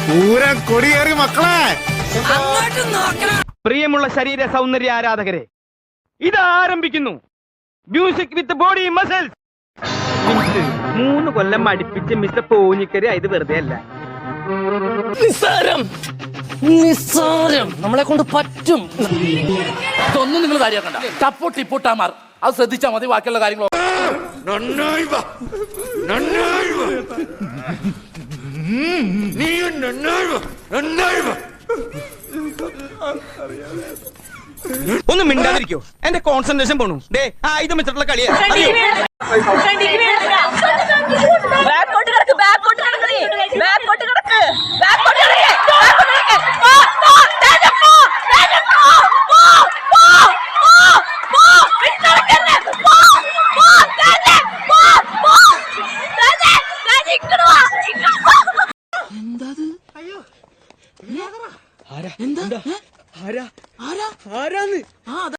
പൂരം കൊടിയേറി മക്കളെ. പ്രിയമുള്ള ശരീര സൗന്ദര്യ ആരാധകരെ, ഇത് ആരംഭിക്കുന്നു മ്യൂസിക് വിത്ത് ബോഡി മസിൽസ്. 3 കൊല്ലം അടുപ്പിച്ച് മിസ്റ്റർ പോഞ്ഞിക്കര് ഇത് വെറുതെ അല്ല. നിസ്സാരം നിസ്സാരം നമ്മളെ കൊണ്ട് പറ്റും. ഇതൊന്നും നിങ്ങൾ കാര്യമാക്കണ്ട. ടപ്പു ടിപ്പുട്ടാമാർ അത് ശ്രദ്ധിച്ചാൽ മതി. ബാക്കിയുള്ള കാര്യങ്ങളോ ഒന്ന് മിണ്ടാതിരിക്കോ, എന്റെ കോൺസെൻട്രേഷൻ പോണു. ആയുധം വെച്ചിട്ടുള്ള കളിയാ. എന്താ